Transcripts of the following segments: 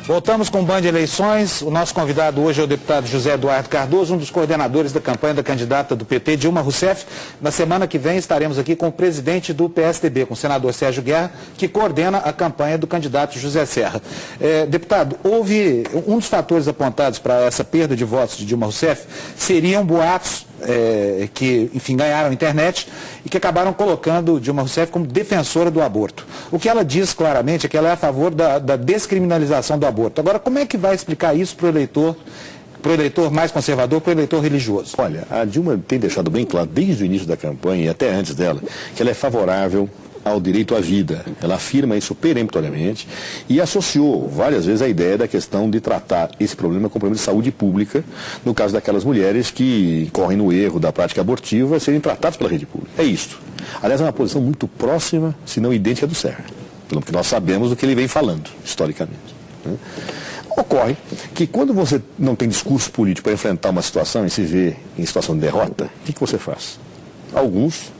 Voltamos com o Band Eleições. O nosso convidado hoje é o deputado José Eduardo Cardoso, um dos coordenadores da campanha da candidata do PT, Dilma Rousseff. Na semana que vem estaremos aqui com o presidente do PSDB, com o senador Sérgio Guerra, que coordena a campanha do candidato José Serra. Deputado, houve um dos fatores apontados para essa perda de votos de Dilma Rousseff seriam boatos que, enfim, ganharam a internet e que acabaram colocando Dilma Rousseff como defensora do aborto. O que ela diz claramente é que ela é a favor da descriminalização do aborto. Agora, como é que vai explicar isso para o eleitor mais conservador, para o eleitor religioso? Olha, a Dilma tem deixado bem claro, desde o início da campanha e até antes dela, que ela é favorável ao direito à vida. Ela afirma isso peremptoriamente e associou várias vezes a ideia da questão de tratar esse problema como problema de saúde pública, no caso daquelas mulheres que incorrem no erro da prática abortiva serem tratadas pela rede pública. É isto. Aliás, é uma posição muito próxima, se não idêntica, do Serra, porque nós sabemos do que ele vem falando, historicamente. Ocorre que quando você não tem discurso político para enfrentar uma situação e se vê em situação de derrota, o que você faz? Alguns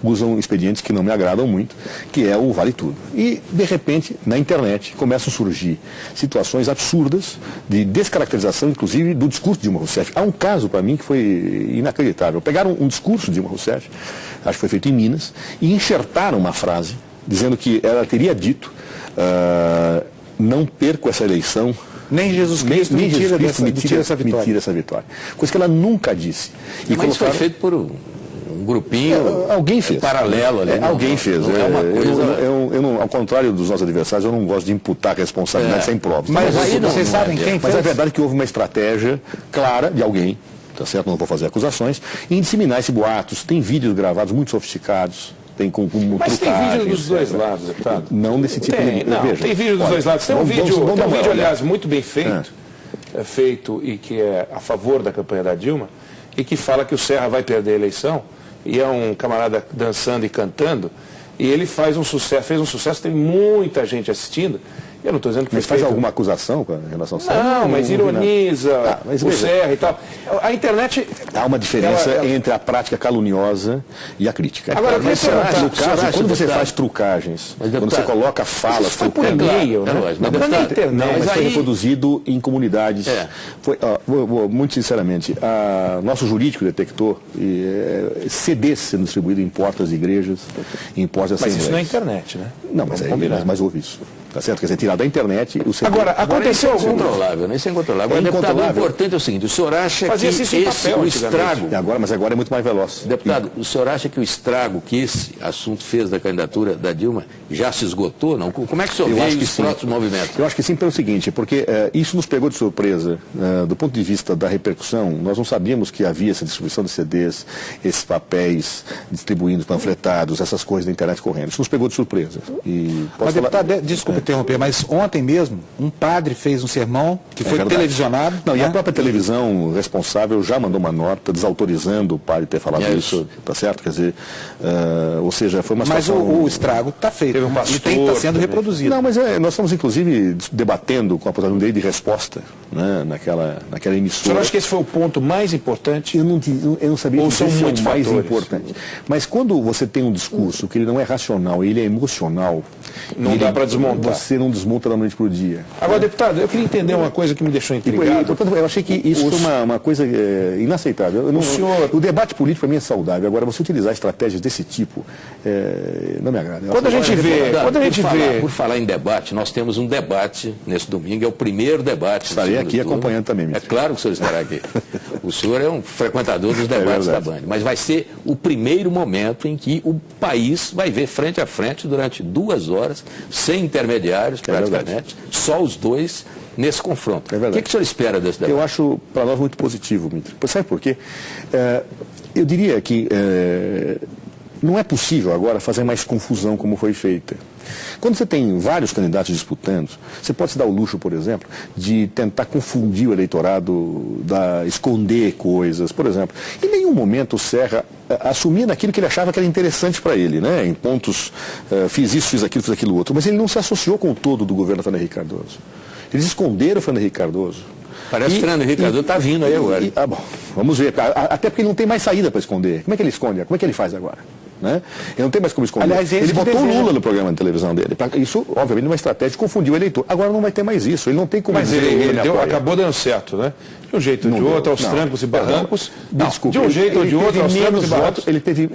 usam expedientes que não me agradam muito, que é o vale tudo. E, de repente, na internet começam a surgir situações absurdas de descaracterização, inclusive, do discurso de Dilma Rousseff. Há um caso, para mim, que foi inacreditável. Pegaram um discurso de Dilma Rousseff, acho que foi feito em Minas, e enxertaram uma frase, dizendo que ela teria dito, não perco essa eleição, nem Jesus Cristo me tira essa vitória. Coisa que ela nunca disse. E mas foi feito por um grupinho alguém fez. Paralelo ali. Alguém fez. Não é uma coisa... eu não, ao contrário dos nossos adversários, eu não gosto de imputar responsabilidade sem provas. Mas aí vocês sabem quem fez? Mas é verdade que houve uma estratégia clara de alguém, tá certo? Não vou fazer acusações, em disseminar esses boatos. Tem vídeos gravados muito sofisticados. Tem mas tem vídeo dos dois lados, deputado? Não nesse tipo de... Não, veja, tem vídeo dos dois lados. Tem um vídeo, aliás, muito bem feito, feito e que é a favor da campanha da Dilma, e que fala que o Serra vai perder a eleição, e é um camarada dançando e cantando, e ele fez um sucesso, tem muita gente assistindo. Eu não estou dizendo que mas faz alguma acusação com relação ao Serra? Não, mas ironiza o Serra e tal. A internet... Há uma diferença entre a prática caluniosa e a crítica. Agora, no caso, quando você faz trucagens, quando você coloca falas... Foi por e-mail, né? Mas foi reproduzido em comunidades. Muito sinceramente, nosso jurídico detectou CDs sendo distribuídos em portas de igrejas, em portas de assembleias. Mas isso não é internet, né? Não, mas houve isso. Tá certo? Quer dizer, tirar da internet o CD. Agora, aconteceu isso é incontrolável, né? Isso é incontrolável. Agora, deputado, o importante é o seguinte, o senhor acha que o estrago... Mas agora é muito mais veloz. Deputado, o senhor acha que o estrago que esse assunto fez da candidatura da Dilma já se esgotou, não? Como é que o senhor vê os próximos movimentos? Eu acho que sim, pelo seguinte, porque isso nos pegou de surpresa, do ponto de vista da repercussão. Nós não sabíamos que havia essa distribuição de CDs, esses papéis distribuindo, panfletados, essas coisas da internet correndo. Isso nos pegou de surpresa. Mas, deputado, desculpa interromper, mas ontem mesmo um padre fez um sermão que foi televisionado. Não, e a própria televisão responsável já mandou uma nota desautorizando o padre ter falado isso, tá certo? Quer dizer, ou seja, foi uma situação... Mas o estrago está feito, e está sendo reproduzido. Não, mas nós estamos inclusive debatendo com a possibilidade de lei de resposta, né, naquela emissora. O senhor acha que esse foi o ponto mais importante? Eu não sabia que são muito mais importante. Mas quando você tem um discurso que ele não é racional, ele é emocional, não dá para desmontar. Você não desmonta da noite para o dia. Agora, deputado, eu queria entender uma coisa que me deixou intrigado. Portanto, eu achei que isso foi uma coisa inaceitável. O debate político para mim é saudável. Agora, você utilizar estratégias desse tipo não me agrada. Quando a gente vê... Por falar em debate, nós temos um debate nesse domingo, é o primeiro debate. Estarei aqui acompanhando também. É claro que o senhor estará aqui. O senhor é um frequentador dos debates da Band. Mas vai ser o primeiro momento em que o país vai ver frente a frente durante 2 horas, sem intermediários praticamente, só os dois nesse confronto. O que o senhor espera desse debate? Eu acho para nós muito positivo, Mitri. Sabe por quê? Eu diria que não é possível agora fazer mais confusão como foi feita. Quando você tem vários candidatos disputando, você pode se dar o luxo, por exemplo, de tentar confundir o eleitorado, esconder coisas. Por exemplo, em nenhum momento o Serra assumia naquilo que ele achava que era interessante para ele, né? Em pontos, fiz isso, fiz aquilo outro. Mas ele não se associou com o todo do governo Fernando Henrique Cardoso. Eles esconderam o Fernando Henrique Cardoso. Parece que o Fernando Henrique Cardoso está vindo aí agora. Bom, vamos ver. Até porque ele não tem mais saída para esconder. Como é que ele esconde? Como é que ele faz agora? Né? Ele não tem mais como esconder. Aliás, ele botou o Lula no programa de televisão dele. Isso, obviamente, uma estratégia confundiu o eleitor. Agora não vai ter mais isso. Ele não tem como dizer. Mas ele acabou dando certo, né? De um jeito ou de outro, aos trancos e barrancos. Desculpa. De um jeito ou de outro, aos trancos e barrancos. Ele teve.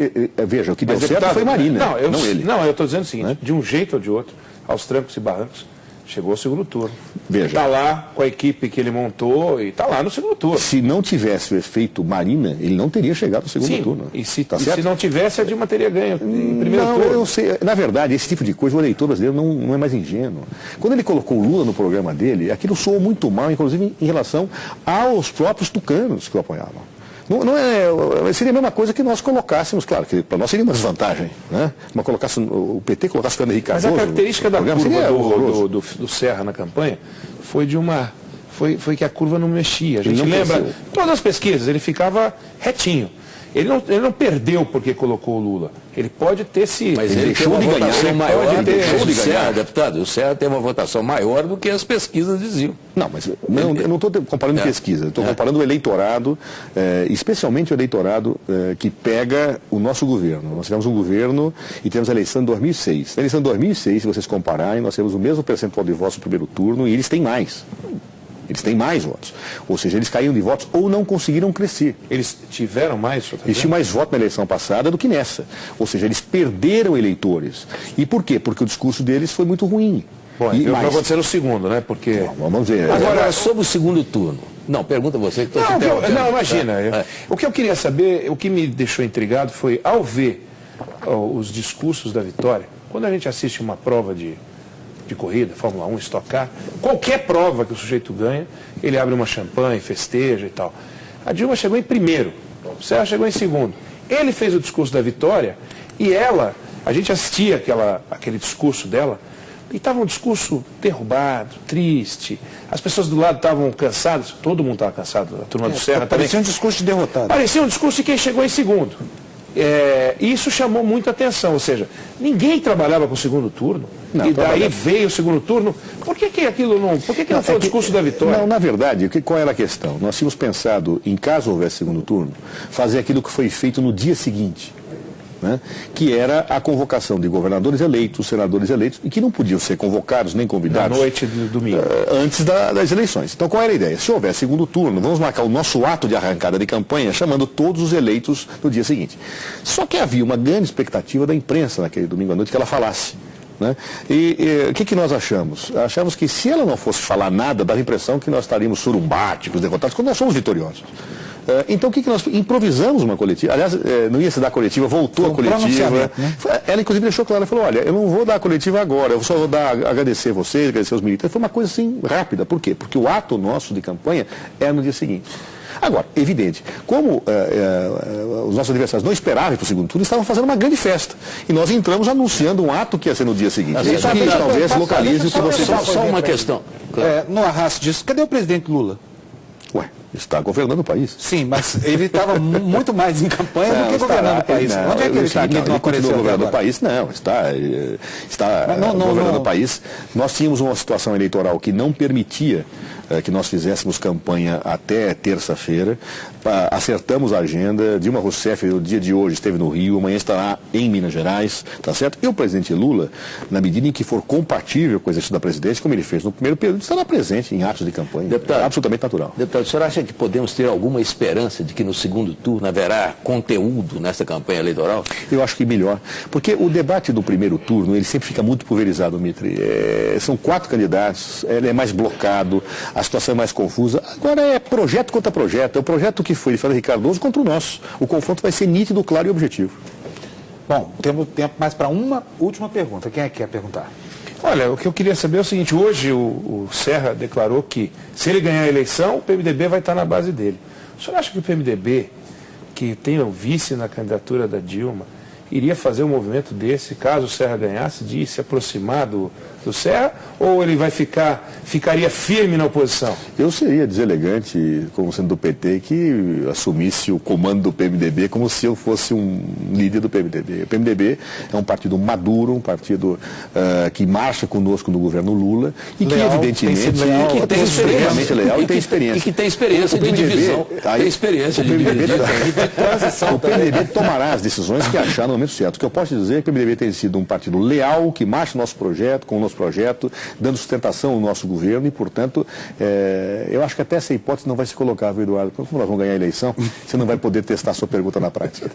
Veja, o que deu certo foi Marina. Não ele. Não, eu estou dizendo o seguinte: de um jeito ou de outro, aos trancos e barrancos, chegou ao segundo turno. Veja. Está lá com a equipe que ele montou e está lá no segundo turno. Se não tivesse o efeito Marina, ele não teria chegado ao segundo turno. E se não tivesse, a Dilma teria ganho em primeiro turno. Eu sei. Na verdade, esse tipo de coisa, o eleitor brasileiro não é mais ingênuo. Quando ele colocou o Lula no programa dele, aquilo soou muito mal, inclusive em relação aos próprios tucanos que o apoiavam. Seria a mesma coisa que nós colocássemos, claro, que para nós seria uma desvantagem, né? Mas o PT colocasse o Fernando Henrique Cardoso. Mas a característica da curva do Serra na campanha foi que a curva não mexia. A gente lembra, todas as pesquisas, ele ficava retinho. Ele não perdeu porque colocou o Lula. Ele pode ter se... Mas ele deixou de ganhar. Deputado, o Serra tem uma votação maior do que as pesquisas diziam. Não, mas eu não estou comparando pesquisa. Estou comparando o eleitorado, especialmente o eleitorado que pega o nosso governo. Nós tivemos um governo e tivemos a eleição de 2006. Na eleição de 2006, se vocês compararem, nós temos o mesmo percentual de votos no primeiro turno e eles têm mais. Eles têm mais votos. Ou seja, eles caíram de votos ou não conseguiram crescer. Eles tiveram mais? Eles tinham mais votos na eleição passada do que nessa. Ou seja, eles perderam eleitores. E por quê? Porque o discurso deles foi muito ruim. Bom, vai acontecer no segundo, né? Porque... Não, vamos ver. Agora, sobre o segundo turno. Não, pergunta você que estou te interrompendo. Não, imagina. O que eu queria saber, o que me deixou intrigado foi, ao ver os discursos da vitória, quando a gente assiste uma prova de corrida, Fórmula 1, Stock Car, qualquer prova que o sujeito ganha, ele abre uma champanhe, festeja e tal. A Dilma chegou em primeiro, o Serra chegou em segundo. Ele fez o discurso da vitória e a gente assistia aquele discurso dela, e estava um discurso derrubado, triste, as pessoas do lado estavam cansadas, todo mundo estava cansado, a turma do Serra também. Parecia um discurso de derrotado. Parecia um discurso de quem chegou em segundo. E isso chamou muita atenção, ou seja, ninguém trabalhava com o segundo turno, e daí veio o segundo turno. Por que aquilo não... Por que não foi o discurso da vitória? Não, na verdade, qual era a questão? Nós tínhamos pensado, em caso houvesse segundo turno, fazer aquilo que foi feito no dia seguinte, né? Que era a convocação de governadores eleitos, senadores eleitos, e que não podiam ser convocados nem convidados na noite do domingo, antes das eleições. Então qual era a ideia? Se houver segundo turno, vamos marcar o nosso ato de arrancada de campanha chamando todos os eleitos no dia seguinte. Só que havia uma grande expectativa da imprensa naquele domingo à noite que ela falasse, né? E o que nós achamos? Achamos que se ela não fosse falar nada, dava a impressão que nós estaríamos surumbáticos, derrotados, quando nós somos vitoriosos. Então o que nós improvisamos uma coletiva? Aliás, não ia se dar a coletiva, voltou a coletiva. Né? Ela inclusive deixou claro, ela falou, olha, eu não vou dar a coletiva agora, eu só vou agradecer vocês, agradecer os militares. Foi uma coisa assim rápida. Por quê? Porque o ato nosso de campanha é no dia seguinte. Agora, evidente, como os nossos adversários não esperavam para o segundo turno, estavam fazendo uma grande festa. E nós entramos anunciando um ato que ia ser no dia seguinte. Isso que talvez localize o que você fala. Só uma questão. No arrasto disso, cadê o presidente Lula? Ué, está governando o país. Sim, mas ele estava muito mais em campanha do que governando o país. Onde é que ele está aqui? Não apareceu governando o país? Não, está governando o país. Nós tínhamos uma situação eleitoral que não permitia que nós fizéssemos campanha até terça-feira. Acertamos a agenda. Dilma Rousseff, no dia de hoje, esteve no Rio, amanhã estará em Minas Gerais, tá certo? E o presidente Lula, na medida em que for compatível com o exercício da presidência, como ele fez no primeiro período, estará presente em atos de campanha. Deputado, absolutamente natural. Deputado, o senhor acha que podemos ter alguma esperança de que no segundo turno haverá conteúdo nessa campanha eleitoral? Eu acho que melhor, porque o debate do primeiro turno, ele sempre fica muito pulverizado, Mitri. São 4 candidatos, ele é mais blocado, a situação é mais confusa. Agora é projeto contra projeto, é o projeto que foi de Fernando Henrique Cardoso contra o nosso. O confronto vai ser nítido, claro e objetivo. Bom, temos tempo mais para uma última pergunta. Quem é que quer perguntar? Olha, o que eu queria saber é o seguinte, hoje o Serra declarou que se ele ganhar a eleição, o PMDB vai estar na base dele. O senhor acha que o PMDB, que tem o vice na candidatura da Dilma, iria fazer um movimento desse, caso o Serra ganhasse, de se aproximar do do Serra, ou ele ficaria firme na oposição? Eu seria deselegante, como sendo do PT, que assumisse o comando do PMDB como se eu fosse um líder do PMDB. O PMDB é um partido maduro, um partido que marcha conosco no governo Lula e que evidentemente tem experiência leal e tem experiência. E que tem experiência de divisão. Tem experiência de divisão. O PMDB tomará as decisões que achar no momento certo. O que eu posso dizer é que o PMDB tem sido um partido leal, que marcha o nosso projeto, com o nosso projeto, dando sustentação ao nosso governo e, portanto, eu acho que até essa hipótese não vai se colocar, viu, Eduardo? Como nós vamos ganhar a eleição, você não vai poder testar a sua pergunta na prática.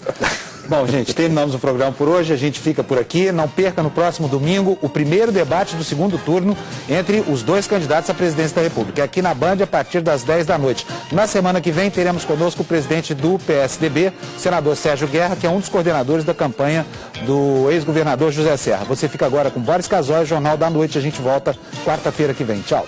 Bom, gente, terminamos o programa por hoje, a gente fica por aqui. Não perca no próximo domingo o primeiro debate do segundo turno entre os dois candidatos à presidência da República, aqui na Band, a partir das 10 da noite. Na semana que vem, teremos conosco o presidente do PSDB, o senador Sérgio Guerra, que é um dos coordenadores da campanha do ex-governador José Serra. Você fica agora com Boris Casoy, Jornal da Noite. A gente volta quarta-feira que vem. Tchau.